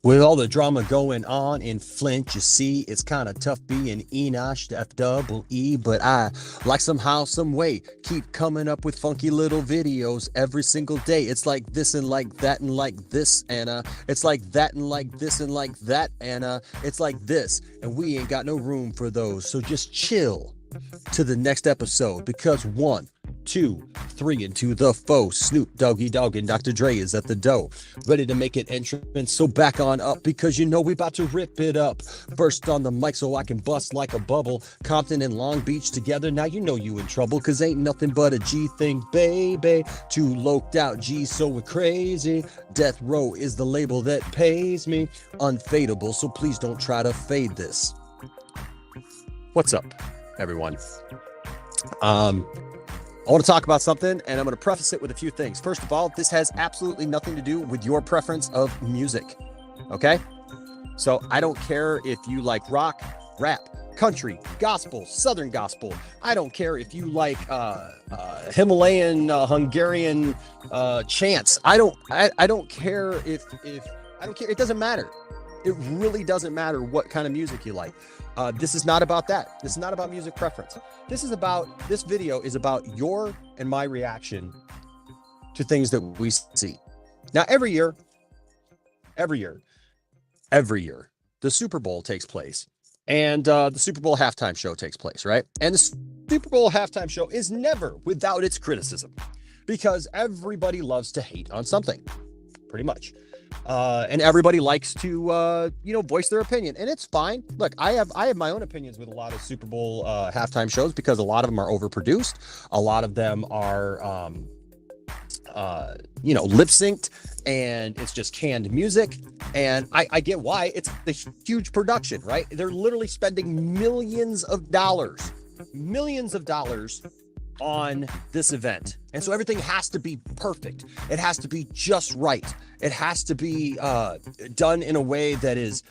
With all the drama going on in Flint, you see, it's kind of tough being Enosh, the F-double-E, but I, like somehow, some way, keep coming up with funky little videos every single day. It's like this and like that and like this, and it's like that and like this and like that, and it's like this, and we ain't got no room for those, so just chill to the next episode, because 1, 2, 3 into the foe. Snoop Doggy Dogg and Dr. Dre is at the door, ready to make an entrance. So back on up, because you know we about to rip it up. First on the mic so I can bust like a bubble. Compton and Long Beach together. Now you know you in trouble, cause ain't nothing but a G thing, baby. Two loped out G's, so we're crazy. Death Row is the label that pays me. Unfadable, so please don't try to fade this. What's up, everyone? I want to talk about something, and I'm going to preface it with a few things. First of all, this has absolutely nothing to do with your preference of music, okay? So I don't care if you like rock, rap, country, gospel, southern gospel. I don't care if you like Himalayan, Hungarian chants. I don't care if I don't care. It doesn't matter. It really doesn't matter what kind of music you like. This is not about that. This is not about music preference. This video is about your and my reaction to things that we see. Now, every year, the Super Bowl takes place, and the Super Bowl halftime show takes place, right? And the Super Bowl halftime show is never without its criticism, because everybody loves to hate on something, pretty much. And everybody likes to, voice their opinion, and it's fine. Look, I have my own opinions with a lot of Super Bowl halftime shows, because a lot of them are overproduced. A lot of them are, lip synced, and it's just canned music. And I get why. It's the huge production, right? They're literally spending millions of dollars on this event, and so everything has to be perfect. It has to be just right. It has to be done in a way that is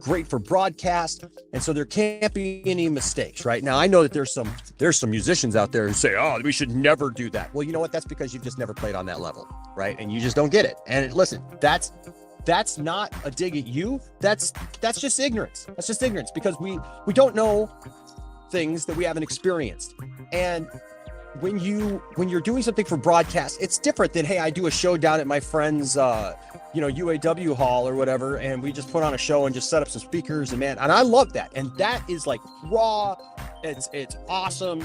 great for broadcast, and so there can't be any mistakes. Right now, I know that there's some musicians out there who say, "Oh, we should never do that." Well, you know what? That's because you've just never played on that level, right? And you just don't get it. And listen, that's not a dig at you. That's just ignorance. That's just ignorance, because we don't know things that we haven't experienced. And when you're doing something for broadcast, it's different than, hey, I do a show down at my friend's UAW hall or whatever, and we just put on a show and just set up some speakers, and I love that. And that is like raw. It's awesome.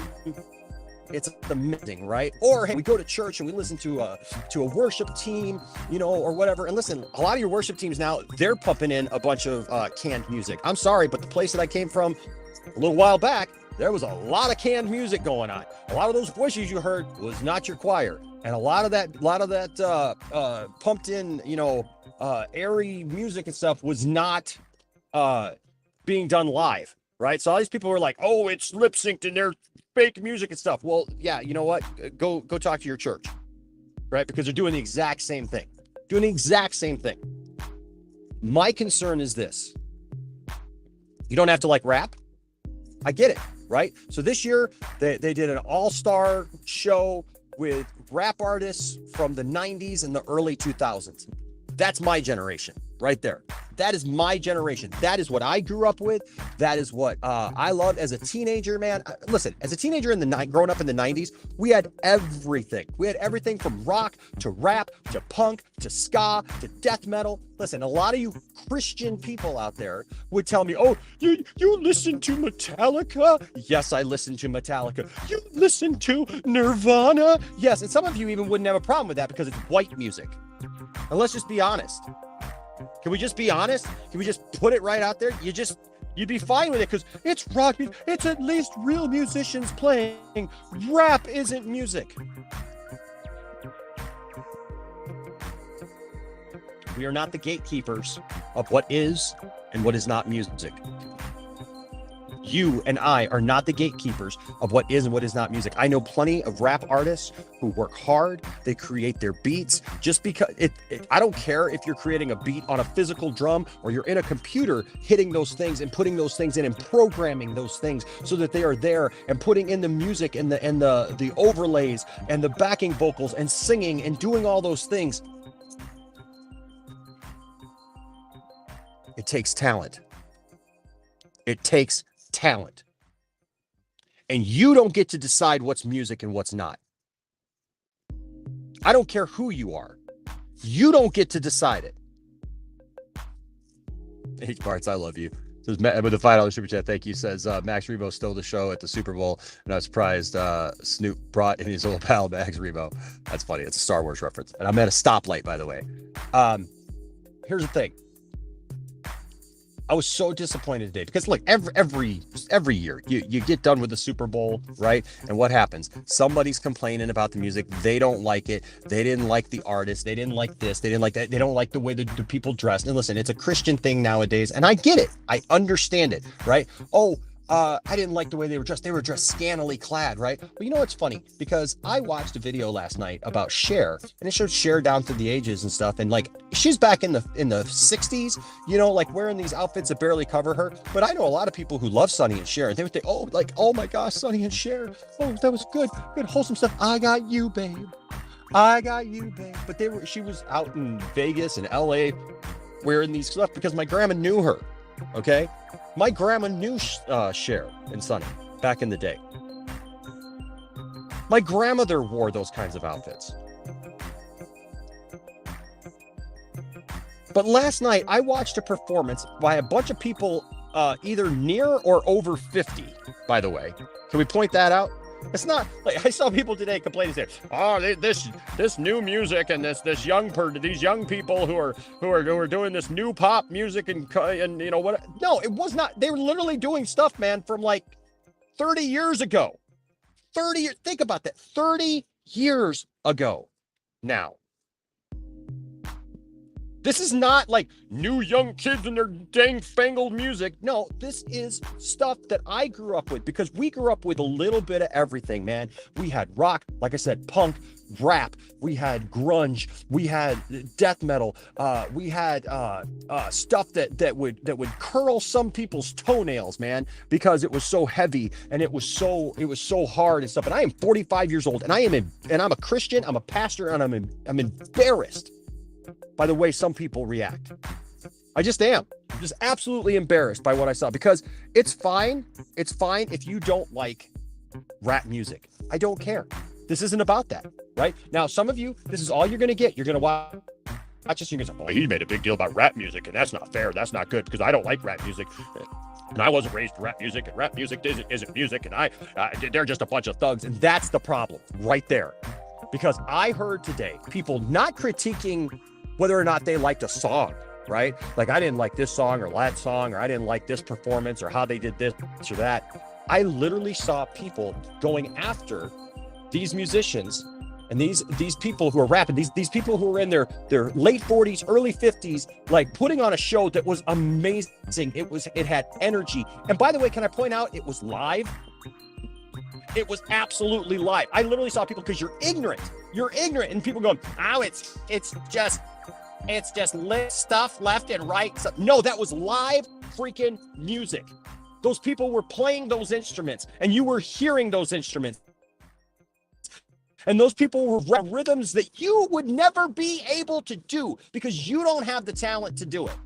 It's amazing, right? Or hey, we go to church and we listen to a worship team, or whatever. And listen, a lot of your worship teams now, they're pumping in a bunch of canned music. I'm sorry, but the place that I came from a little while back, there was a lot of canned music going on. A lot of those voices you heard was not your choir, and a lot of that pumped in, airy music and stuff was not being done live, right? So all these people were like, "Oh, it's lip synced and they're fake music and stuff." Well, yeah, you know what? Go talk to your church, right? Because they're doing the exact same thing. My concern is this: you don't have to like rap. I get it, right? So this year, they did an all-star show with rap artists from the 90s and the early 2000s. That's my generation right there. That is my generation. That is what I grew up with. That is what I loved as a teenager, man. Listen, as a teenager growing up in the 90s, we had everything. We had everything from rock to rap to punk to ska to death metal. Listen, a lot of you Christian people out there would tell me, "Oh, you listen to Metallica?" Yes, I listen to Metallica. "You listen to Nirvana?" Yes, and some of you even wouldn't have a problem with that because it's white music. And let's just be honest. Can we just be honest? Can we just put it right out there? You'd be fine with it because it's rock music. It's at least real musicians playing. Rap isn't music. We are not the gatekeepers of what is and what is not music. You and I are not the gatekeepers of what is and what is not music. I know plenty of rap artists who work hard. They create their beats just because I don't care if you're creating a beat on a physical drum or you're in a computer hitting those things and putting those things in and programming those things so that they are there and putting in the music and the overlays and the backing vocals and singing and doing all those things. It takes talent. It takes talent. And you don't get to decide what's music and what's not. I don't care who you are. You don't get to decide it. H Parts, I love you. Says with the $5 super chat, thank you. Says Max Rebo stole the show at the Super Bowl, and I was surprised Snoop brought in his little pal Max Rebo. That's funny. It's a Star Wars reference, and I'm at a stoplight, by the way. Here's the thing. I was so disappointed today because look, every year you get done with the Super Bowl, right? And what happens? Somebody's complaining about the music. They don't like it. They didn't like the artist. They didn't like this. They didn't like that. They don't like the way the people dressed. And listen, it's a Christian thing nowadays, and I get it. I understand it, right? I didn't like the way they were dressed. They were dressed scantily clad, right? But you know what's funny? Because I watched a video last night about Cher, and it showed Cher down through the ages and stuff. And like, she's back in the 60s, you know, like wearing these outfits that barely cover her. But I know a lot of people who love Sonny and Cher, and they would think, oh my gosh, Sonny and Cher. Oh, that was good wholesome stuff. I got you, babe. I got you, babe. But she was out in Vegas and LA wearing these stuff because my grandma knew her. Okay. My grandma knew Cher and Sonny back in the day. My grandmother wore those kinds of outfits. But last night, I watched a performance by a bunch of people either near or over 50, by the way. Can we point that out? It's not like I saw people today complaining, saying, "Oh, this new music and these young people who are doing this new pop music and you know what?" No, it was not. They were literally doing stuff, man, from like 30 years ago. Think about that. 30 years ago. Now, this is not like new young kids and their dang fangled music. No, this is stuff that I grew up with because we grew up with a little bit of everything, man. We had rock, like I said, punk, rap. We had grunge. We had death metal. We had stuff that would curl some people's toenails, man, because it was so heavy and it was so hard and stuff. And I am 45 years old, and I'm a Christian. I'm a pastor, and I'm embarrassed by the way some people react. I just am. I'm just absolutely embarrassed by what I saw, because it's fine. It's fine if you don't like rap music. I don't care. This isn't about that, right? Now, some of you, this is all you're going to get. You're going to watch this, you're going to say, "Oh, he made a big deal about rap music, and that's not fair. That's not good because I don't like rap music. And I wasn't raised to rap music, and rap music isn't music, and they're just a bunch of thugs." And that's the problem right there. Because I heard today people not critiquing whether or not they liked a song, right? Like, I didn't like this song or that song, or I didn't like this performance or how they did this or that. I literally saw people going after these musicians and these people who are rapping, these people who are in their late 40s, early 50s, like putting on a show that was amazing. It had energy. And by the way, can I point out, it was live? It was absolutely live. I literally saw people, because you're ignorant, and people going, "Oh, it's just lit stuff left and right." So, no, that was live freaking music. Those people were playing those instruments, and you were hearing those instruments. And those people were rhythms that you would never be able to do because you don't have the talent to do it.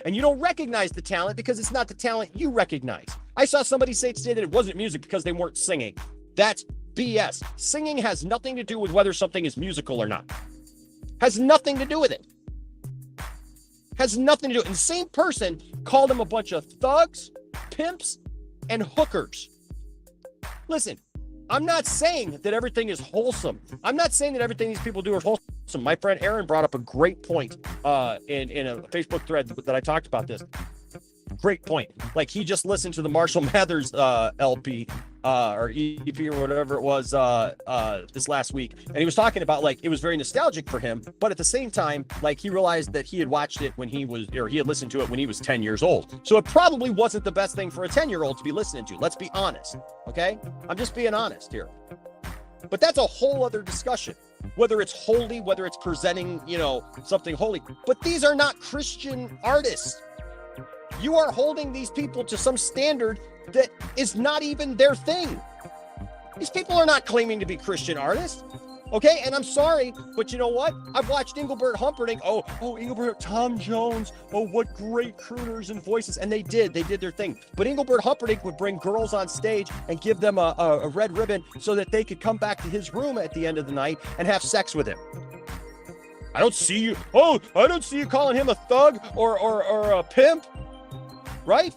And you don't recognize the talent because it's not the talent you recognize. I saw somebody say today that it wasn't music because they weren't singing. That's BS. Singing has nothing to do with whether something is musical or not. Has nothing to do with it. Has nothing to do with it. And the same person called them a bunch of thugs, pimps, and hookers. Listen, I'm not saying that everything is wholesome. I'm not saying that everything these people do is wholesome. My friend Aaron brought up a great point in a Facebook thread that I talked about this. Great point. Like, he just listened to the Marshall Mathers LP or EP or whatever it was this last week, and he was talking about, like, it was very nostalgic for him, but at the same time, like, he realized that he had watched it when he had listened to it when he was 10 years old. So it probably wasn't the best thing for a 10-year-old to be listening to. Let's be honest, okay? I'm just being honest here. But that's a whole other discussion. Whether it's holy, whether it's presenting, something holy. But these are not Christian artists. You are holding these people to some standard that is not even their thing. These people are not claiming to be Christian artists. Okay, and I'm sorry, but you know what? I've watched Engelbert Humperdinck. Oh, Engelbert, Tom Jones. Oh, what great crooners and voices. And they did their thing. But Engelbert Humperdinck would bring girls on stage and give them a red ribbon so that they could come back to his room at the end of the night and have sex with him. I don't see you calling him a thug or a pimp, right?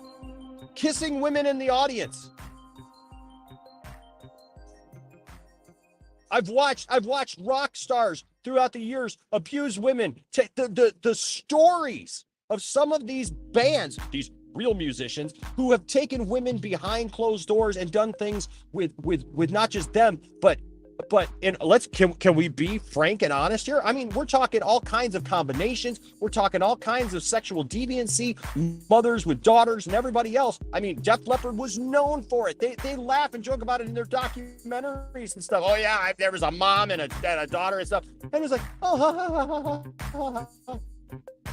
Kissing women in the audience. I've watched rock stars throughout the years abuse women. The stories of some of these bands, these real musicians who have taken women behind closed doors and done things with not just them, but can we be frank and honest here? I mean, we're talking all kinds of combinations. We're talking all kinds of sexual deviancy, mothers with daughters and everybody else. I mean, Def Leppard was known for it. They laugh and joke about it in their documentaries and stuff. Oh yeah, there was a mom and a daughter and stuff. And it's like,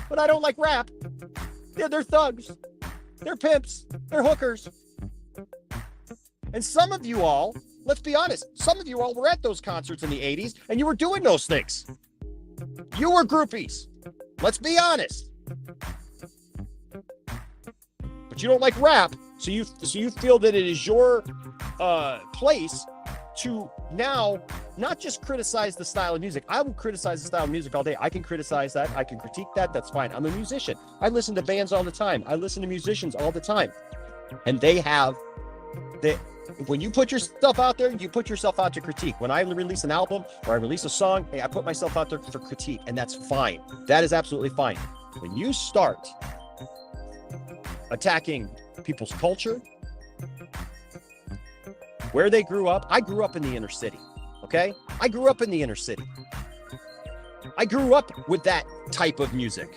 but I don't like rap. Yeah, they're thugs. They're pimps. They're hookers. And some of you all, let's be honest, some of you all were at those concerts in the 80s and you were doing those things. You were groupies. Let's be honest. But you don't like rap, so you feel that it is your place to now not just criticize the style of music. I will criticize the style of music all day. I can criticize that. I can critique that. That's fine. I'm a musician. I listen to bands all the time. I listen to musicians all the time. And when you put yourself out there, you put yourself out to critique. When I release an album or I release a song, hey, I put myself out there for critique, and that's fine. That is absolutely fine. When you start attacking people's culture, where they grew up, I grew up in the inner city, okay? I grew up in the inner city. I grew up with that type of music.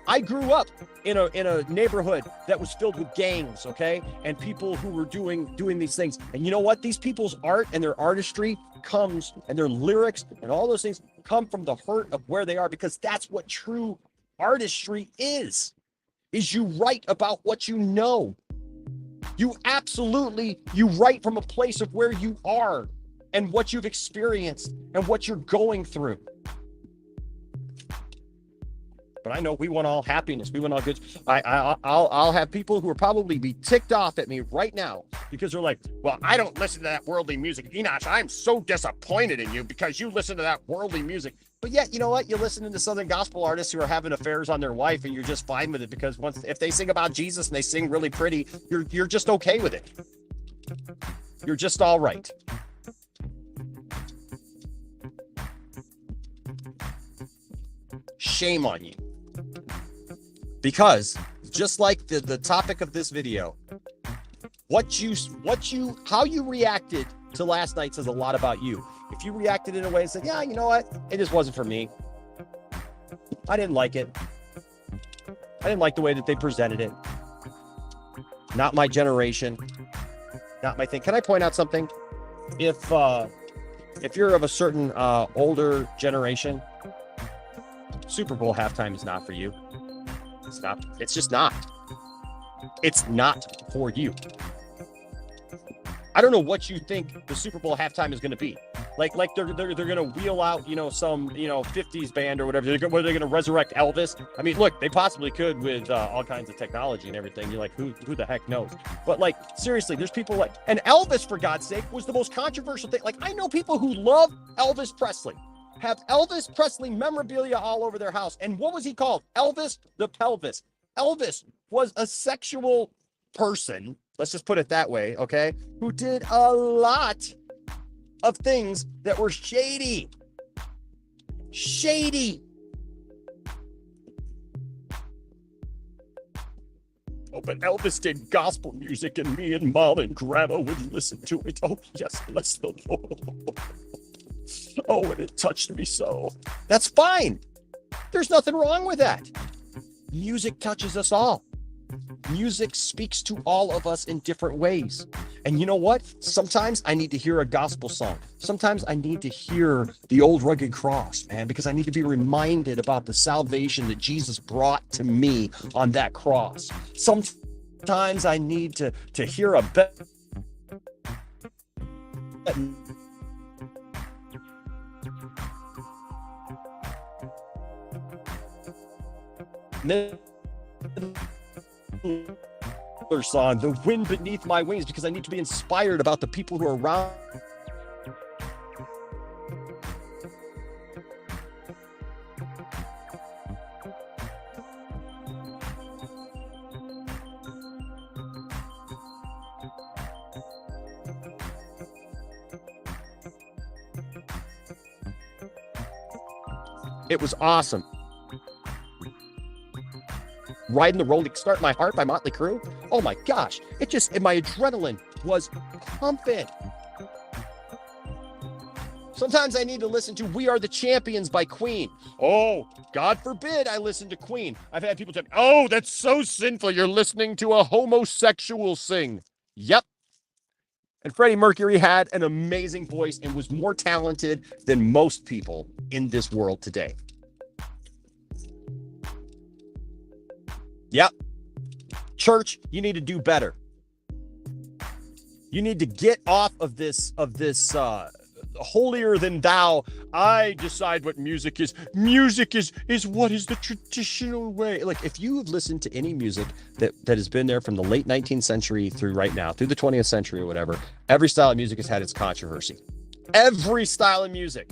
I grew up in a neighborhood that was filled with gangs, okay? And people who were doing these things. And you know what? These people's art and their artistry comes, and their lyrics and all those things come from the hurt of where they are, because that's what true artistry is you write about what you know. You write from a place of where you are and what you've experienced and what you're going through. But I know we want all happiness. We want all good. I'll have people who will probably be ticked off at me right now because they're like, well, I don't listen to that worldly music. Enosh, I'm so disappointed in you because you listen to that worldly music. But yet, you know what? You're listening to Southern gospel artists who are having affairs on their wife, and you're just fine with it because if they sing about Jesus and they sing really pretty, you're just okay with it. You're just all right. Shame on you. Because just like the topic of this video, how you reacted to last night says a lot about you. If you reacted in a way and said, yeah, you know what? It just wasn't for me. I didn't like it. I didn't like the way that they presented it. Not my generation. Not my thing. Can I point out something? If you're of a certain older generation, Super Bowl halftime is not for you. It's not. It's just not. It's not for you. I don't know what you think the Super Bowl halftime is going to be. Like they're going to wheel out, some, 50s band or whatever. Were they going to resurrect Elvis? I mean, look, they possibly could with all kinds of technology and everything. You're like, who the heck knows? But like, seriously, there's people and Elvis, for God's sake, was the most controversial thing. Like, I know people who love Elvis Presley, have Elvis Presley memorabilia all over their house. And what was he called? Elvis the Pelvis. Elvis was a sexual person, let's just put it that way, okay, who did a lot of things that were shady. Oh, but Elvis did gospel music, and me and Mom and Grandma would listen to it. Oh, yes, bless the Lord. Oh, and it touched me so. That's fine. There's nothing wrong with that. Music touches us all. Music speaks to all of us in different ways. And you know what? Sometimes I need to hear a gospel song. Sometimes I need to hear the old rugged cross, man, because I need to be reminded about the salvation that Jesus brought to me on that cross. Sometimes I need to hear a song, The Wind Beneath My Wings, because I need to be inspired about the people who are around. It was awesome. Riding the Rolling Start My Heart by Motley Crue. Oh my gosh. My adrenaline was pumping. Sometimes I need to listen to We Are the Champions by Queen. Oh, God forbid I listen to Queen. I've had people tell me, oh, that's so sinful. You're listening to a homosexual sing. Yep. And Freddie Mercury had an amazing voice and was more talented than most people in this world today. Yep. Church, you need to do better. You need to get off of this holier than thou. I decide what music is. Music is what is the traditional way. Like, if you have listened to any music that has been there from the late 19th century through right now, through the 20th century or whatever, every style of music has had its controversy. Every style of music.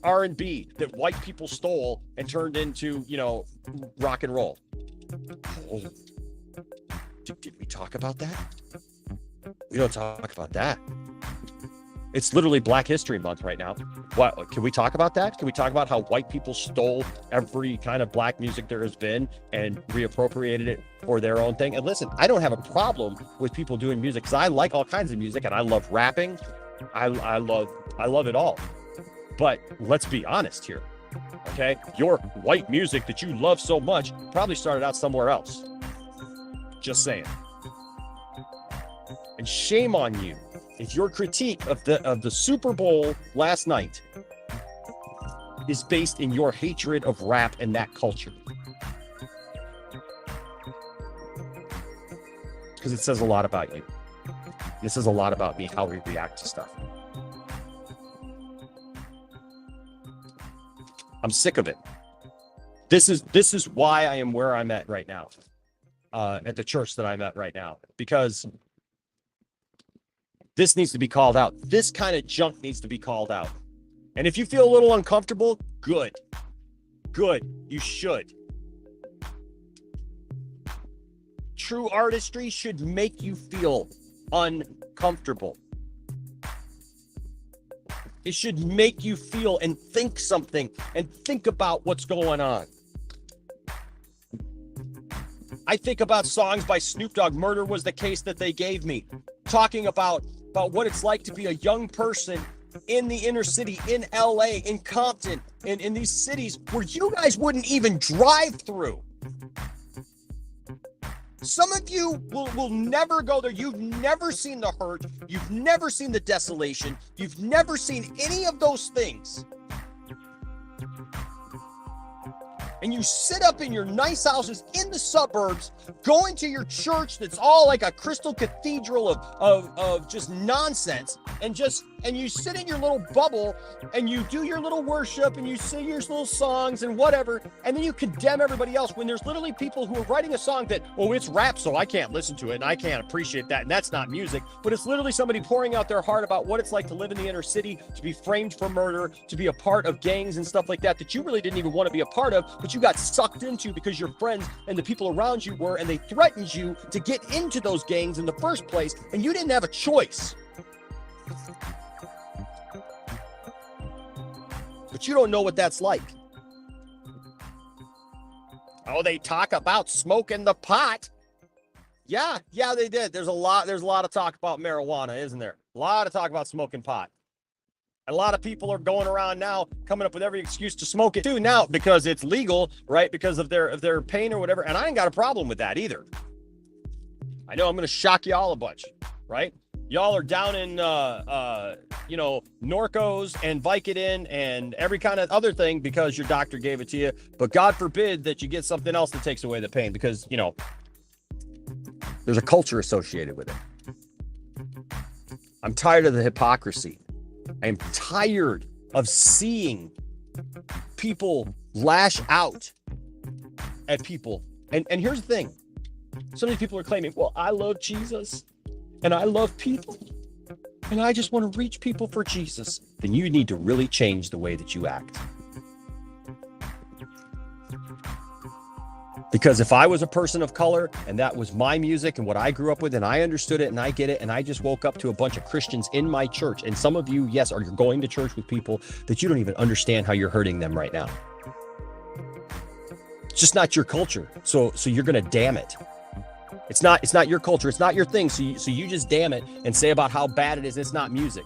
R&B that white people stole and turned into, rock and roll. Oh. Did we talk about that? We don't talk about that. It's literally Black History Month right now. What? Can we talk about that? Can we talk about how white people stole every kind of black music there has been and reappropriated it for their own thing? And listen, I don't have a problem with people doing music because I like all kinds of music and I love rapping. I love it all. But let's be honest here, okay? Your white music that you love so much probably started out somewhere else. Just saying. And shame on you if your critique of the Super Bowl last night is based in your hatred of rap and that culture. Because it says a lot about you. It says a lot about me, how we react to stuff. I'm sick of it. This is why I am where I'm at right now, at the church that I'm at right now, because this needs to be called out. This kind of junk needs to be called out. And if you feel a little uncomfortable, good. You should. True artistry should make you feel uncomfortable. It should make you feel and think something and think about what's going on. I think about songs by Snoop Dogg. Murder Was the Case that they gave me, talking about what it's like to be a young person in the inner city, in LA, in Compton, in these cities where you guys wouldn't even drive through. Some of you will never go there. You've never seen the hurt. You've never seen the desolation. You've never seen any of those things. And you sit up in your nice houses in the suburbs, going to your church that's all like a crystal cathedral of just nonsense, and you sit in your little bubble and you do your little worship and you sing your little songs and whatever, and then you condemn everybody else when there's literally people who are writing a song that, oh, it's rap, so I can't listen to it and I can't appreciate that, and that's not music, but it's literally somebody pouring out their heart about what it's like to live in the inner city, to be framed for murder, to be a part of gangs and stuff like that you really didn't even want to be a part of, but you got sucked into because your friends and the people around you were, and they threatened you to get into those gangs in the first place, and you didn't have a choice. But you don't know what that's like. Oh, they talk about smoking the pot. Yeah, they did. There's a lot of talk about marijuana, isn't there? A lot of talk about smoking pot. A lot of people are going around now coming up with every excuse to smoke it too now because it's legal, right? Because of their pain or whatever. And I ain't got a problem with that either. I know I'm going to shock y'all a bunch, right? Y'all are down in, Norcos and Vicodin and every kind of other thing because your doctor gave it to you. But God forbid that you get something else that takes away the pain because, there's a culture associated with it. I'm tired of the hypocrisy. I am tired of seeing people lash out at people. And here's the thing. Some of these people are claiming, well, I love Jesus and I love people and I just want to reach people for Jesus. Then you need to really change the way that you act. Because if I was a person of color and that was my music and what I grew up with and I understood it and I get it and I just woke up to a bunch of Christians in my church, and some of you, yes, are going to church with people that you don't even understand how you're hurting them right now. It's just not your culture. So you're going to damn it. It's not your culture. It's not your thing. So you just damn it and say about how bad it is. It's not music.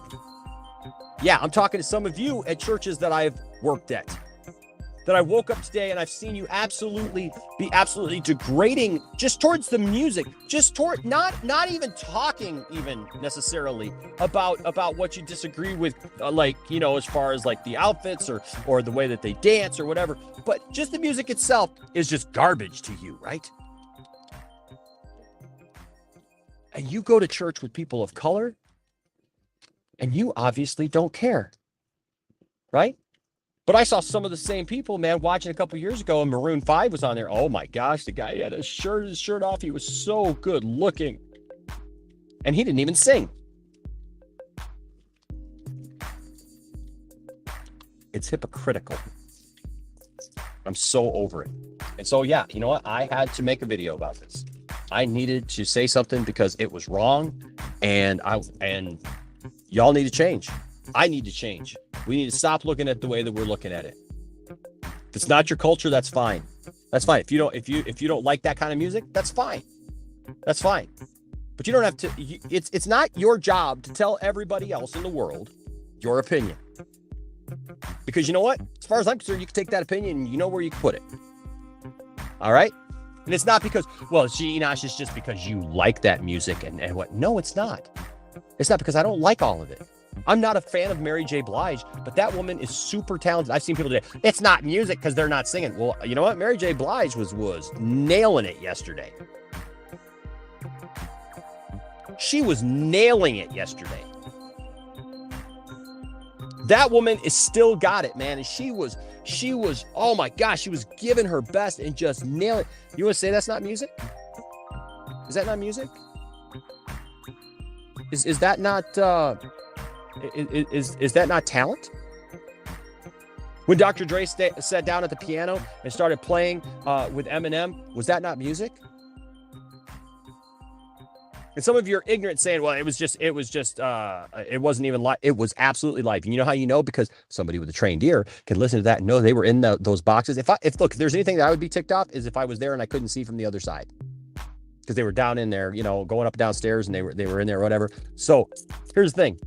Yeah, I'm talking to some of you at churches that I've worked at, that I woke up today and I've seen you absolutely degrading just towards the music, just toward not even talking even necessarily about what you disagree with, like, you know, as far as like the outfits or the way that they dance or whatever, but just the music itself is just garbage to you, right? And you go to church with people of color and you obviously don't care, right? But I saw some of the same people, man, watching a couple years ago, and Maroon 5 was on there. Oh my gosh, the guy had his shirt off. He was so good looking. And he didn't even sing. It's hypocritical. I'm so over it. And so, yeah, you know what? I had to make a video about this. I needed to say something because it was wrong. And y'all need to change. I need to change. We need to stop looking at the way that we're looking at it. If it's not your culture, that's fine. That's fine. If you don't like that kind of music, that's fine. That's fine. But you don't have to. It's not your job to tell everybody else in the world your opinion. Because you know what? As far as I'm concerned, you can take that opinion and you know where you can put it. All right? And it's not because, well, Enosh, it's just because you like that music and what? No, it's not. It's not because I don't like all of it. I'm not a fan of Mary J. Blige, but that woman is super talented. I've seen people today, it's not music because they're not singing. Well, you know what? Mary J. Blige was nailing it yesterday. She was nailing it yesterday. That woman is still got it, man. And she was, oh my gosh, she was giving her best and just nailing it. You want to say that's not music? Is that not music? Is that not, is that not talent? When Dr. Dre sat down at the piano and started playing with Eminem, was that not music? And some of you are ignorant saying, well, it wasn't even live. It was absolutely live. And you know how you know? Because somebody with a trained ear can listen to that and know they were in those boxes. If there's anything that I would be ticked off is if I was there and I couldn't see from the other side. Because they were down in there, you know, going up and downstairs and they were in there or whatever. So here's the thing.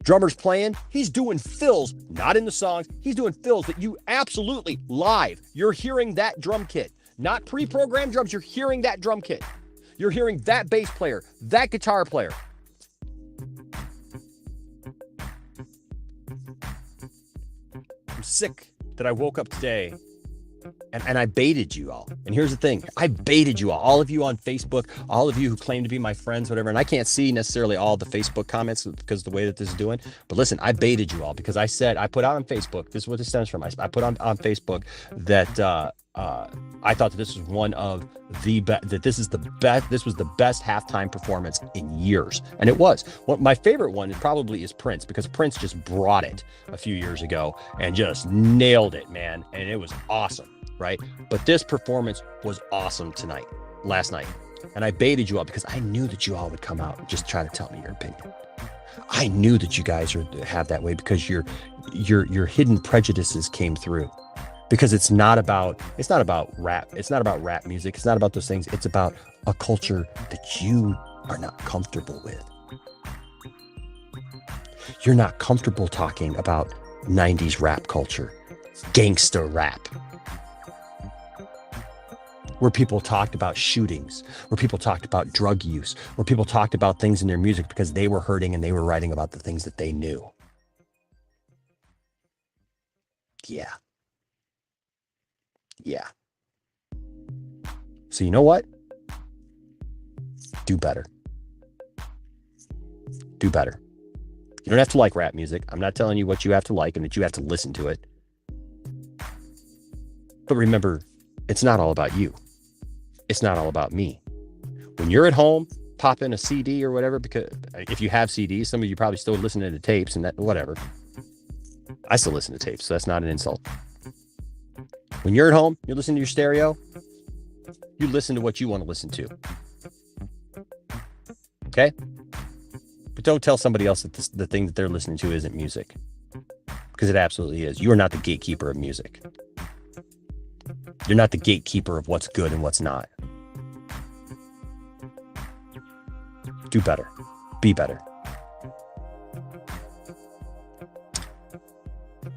Drummer's playing, he's doing fills, not in the songs. He's doing fills that you absolutely live. You're hearing that drum kit, not pre-programmed drums. You're hearing that drum kit. You're hearing that bass player, that guitar player. I'm sick that I woke up today and I baited you all. And here's the thing. I baited you all of you on Facebook, all of you who claim to be my friends, whatever. And I can't see necessarily all the Facebook comments because of the way that this is doing. But listen, I baited you all because I put out on Facebook, this is what this stems from. I put on Facebook that I thought that this was one of the best, that this was the best halftime performance in years. And it was. Well, my favorite one probably is Prince, because Prince just brought it a few years ago and just nailed it, man. And it was awesome, right? But this performance was awesome last night. And I baited you all because I knew that you all would come out and just try to tell me your opinion. I knew that you guys have that way because your hidden prejudices came through. Because it's not about rap. It's not about rap music. It's not about those things. It's about a culture that you are not comfortable with. You're not comfortable talking about 90s rap culture, gangster rap, where people talked about shootings, where people talked about drug use, where people talked about things in their music because they were hurting and they were writing about the things that they knew. Yeah. Yeah. So you know what? Do better. Do better. You don't have to like rap music. I'm not telling you what you have to like and that you have to listen to it. But remember, it's not all about you. It's not all about me. When you're at home, pop in a CD or whatever, because if you have CDs, some of you probably still listening to tapes and that, whatever. I still listen to tapes, so that's not an insult. When you're at home, you're listening to your stereo, you listen to what you want to listen to. Okay? But don't tell somebody else that the thing that they're listening to isn't music, because it absolutely is. You are not the gatekeeper of music. You're not the gatekeeper of what's good and what's not. Do better. Be better.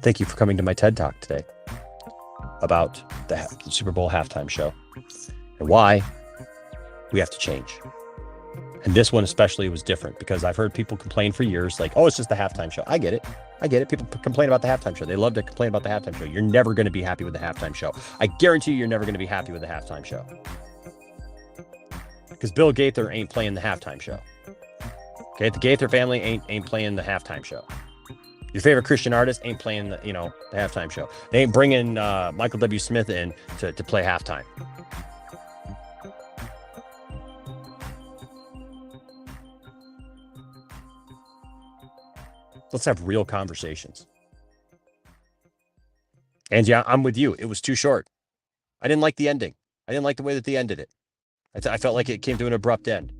Thank you for coming to my TED Talk today about the Super Bowl halftime show and why we have to change. And this one especially was different because I've heard people complain for years, like, oh, it's just the halftime show. I get it. People complain about the halftime show. They love to complain about the halftime show. You're never going to be happy with the halftime show. I guarantee you're never going to be happy with the halftime show. Because Bill Gaither ain't playing the halftime show. Okay, the Gaither family ain't playing the halftime show. Your favorite Christian artist ain't playing the halftime show. They ain't bringing Michael W. Smith in to play halftime. Let's have real conversations. And yeah, I'm with you. It was too short. I didn't like the ending. I didn't like the way that they ended it. I felt like it came to an abrupt end.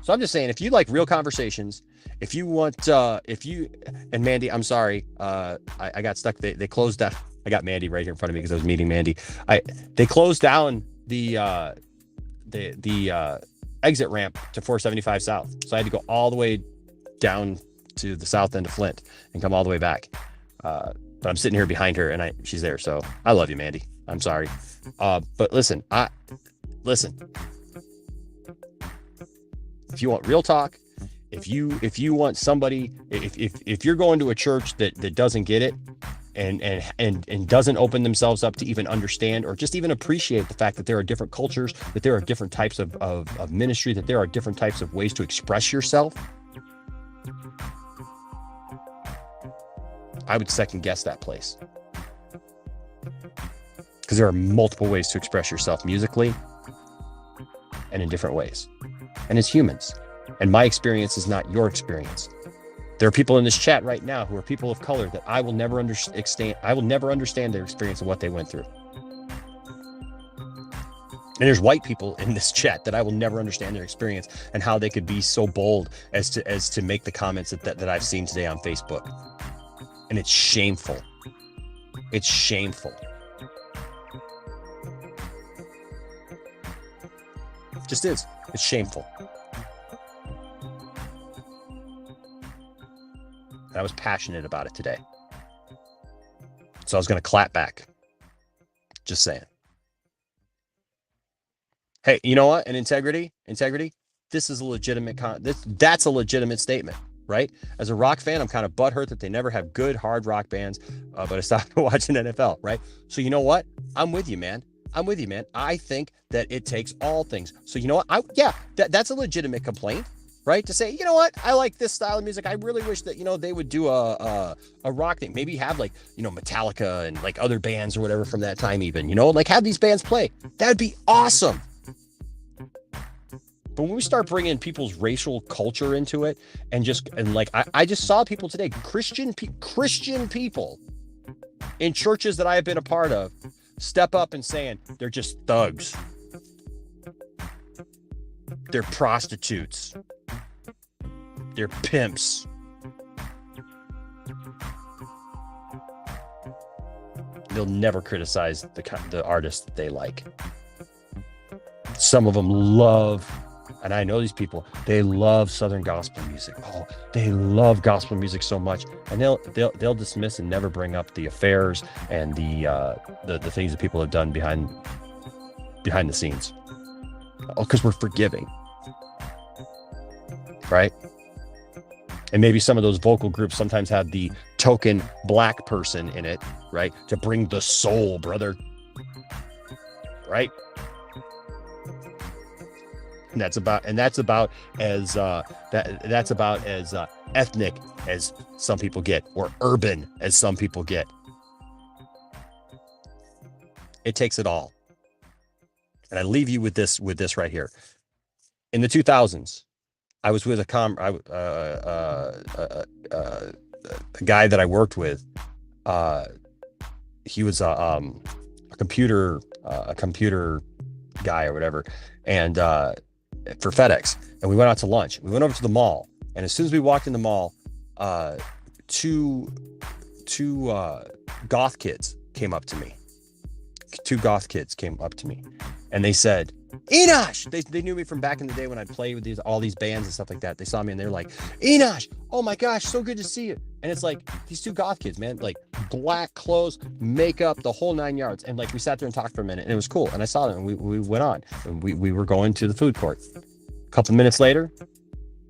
So I'm just saying, if you like real conversations, if you want, and Mandy, I'm sorry, I got stuck. They closed down. I got Mandy right here in front of me because I was meeting Mandy. They closed down the exit ramp to 475 South. So I had to go all the way down to the south end of Flint and come all the way back. But I'm sitting here behind her and she's there. So I love you, Mandy. I'm sorry. But listen. If you want real talk, if you want somebody, if you're going to a church that doesn't get it and doesn't open themselves up to even understand or just even appreciate the fact that there are different cultures, that there are different types of ministry, that there are different types of ways to express yourself, I would second guess that place. Because there are multiple ways to express yourself musically and in different ways. And as humans. And my experience is not your experience. There are people in this chat right now who are people of color that I will never understand. I will never understand their experience of what they went through. And there's white people in this chat that I will never understand their experience and how they could be so bold as to make the comments that I've seen today on Facebook. And it's shameful. It's shameful. It just is. It's shameful. And I was passionate about it today. So I was going to clap back. Just saying. Hey, you know what? And integrity, this is a legitimate, that's a legitimate statement, right? As a rock fan, I'm kind of butthurt that they never have good hard rock bands, but I stopped watching NFL, right? So you know what? I'm with you, man. I think that it takes all things. So you know what? That's a legitimate complaint, right? To say, you know what? I like this style of music. I really wish that, they would do a rock thing. Maybe have Metallica and like other bands or whatever from that time even, like have these bands play. That'd be awesome. But when we start bringing people's racial culture into it I just saw people today, Christian people in churches that I have been a part of, step up and saying they're just thugs. They're prostitutes. They're pimps. They'll never criticize the artist that they like. Some of them love, and I know these people, they love Southern gospel music. Oh, they love gospel music so much, and they'll dismiss and never bring up the affairs and the things that people have done behind the scenes. Oh, because we're forgiving, right? And maybe some of those vocal groups sometimes have the token black person in it, right? To bring the soul, brother, right? And that's about as ethnic as some people get, or urban as some people get. It takes it all. And I leave you with this right here. In the 2000s, I was with a guy that I worked with. He was a computer guy or whatever, and for FedEx. And we went out to lunch. We went over to the mall, and as soon as we walked in the mall, two goth kids came up to me. Two goth kids came up to me, and they said, Enosh! They knew me from back in the day when I'd play with all these bands and stuff like that. They saw me and they're like, Enosh, oh my gosh, so good to see you. And it's like, these two goth kids, man, like black clothes, makeup, the whole 9 yards. And like, we sat there and talked for a minute, and it was cool. And I saw them, and we went on, and we were going to the food court. A couple minutes later,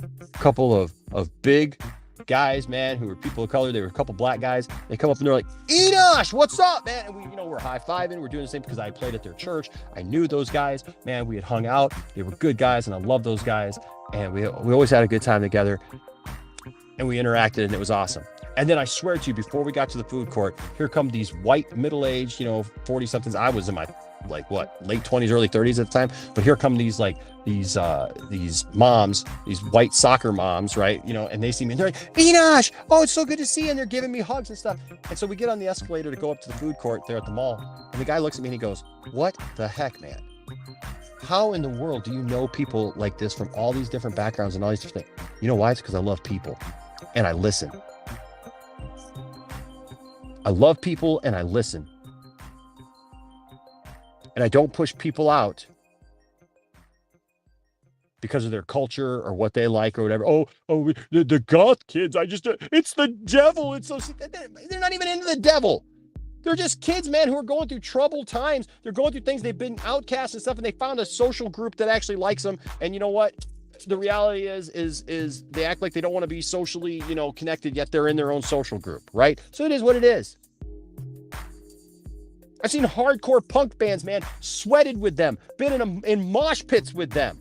a couple of big guys, man, who were people of color. They were a couple black guys. They come up and they're like, Enosh, what's up, man? And we're high-fiving. We're doing the same because I played at their church. I knew those guys, man. We had hung out. They were good guys, and I love those guys. And we always had a good time together, and we interacted, and it was awesome. And then I swear to you, before we got to the food court, here come these white, middle-aged, 40-somethings. I was in my late 20s, early 30s at the time. But here come these moms, these white soccer moms, right? And they see me and they're like, Enosh, oh, it's so good to see you. And they're giving me hugs and stuff. And so we get on the escalator to go up to the food court there at the mall. And the guy looks at me and he goes, what the heck, man? How in the world do you know people like this from all these different backgrounds and all these different things? You know why? It's because I love people and I listen. I love people and I listen. And I don't push people out because of their culture or what they like or whatever. The goth kids, it's the devil. It's so, they're not even into the devil. They're just kids, man, who are going through troubled times. They're going through things. They've been outcast and stuff, and they found a social group that actually likes them. And you know what? The reality is they act like they don't want to be socially, connected, yet they're in their own social group, right? So it is what it is. I've seen hardcore punk bands, man, sweated with them, been in mosh pits with them.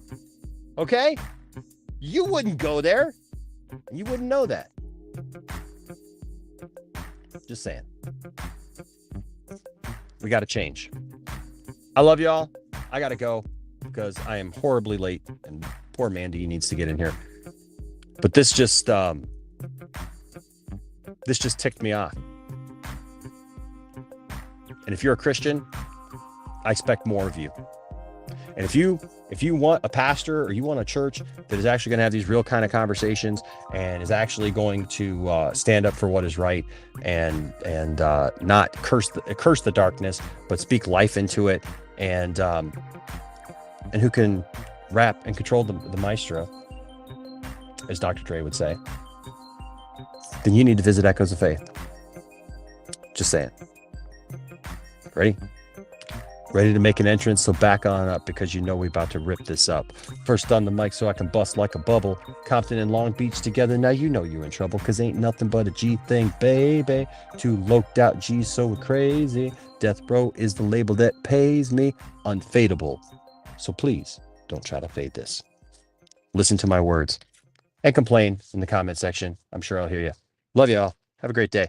Okay? You wouldn't go there. And you wouldn't know that. Just saying. We got to change. I love y'all. I got to go because I am horribly late, and poor Mandy needs to get in here. But this just ticked me off. And if you're a Christian, I expect more of you. And if you want a pastor or you want a church that is actually going to have these real kind of conversations and is actually going to stand up for what is right and not curse the darkness, but speak life into it, and who can rap and control the maestro, as Dr. Dre would say, then you need to visit Echoes of Faith. Just saying. Ready? Ready to make an entrance, so back on up because we're about to rip this up. First on the mic so I can bust like a bubble. Compton and Long Beach together, now you know you're in trouble, cause ain't nothing but a G thing, baby. Two loped out G's so crazy. Death Row is the label that pays me. Unfadable. So please, don't try to fade this. Listen to my words and complain in the comment section. I'm sure I'll hear you. Love y'all. Have a great day.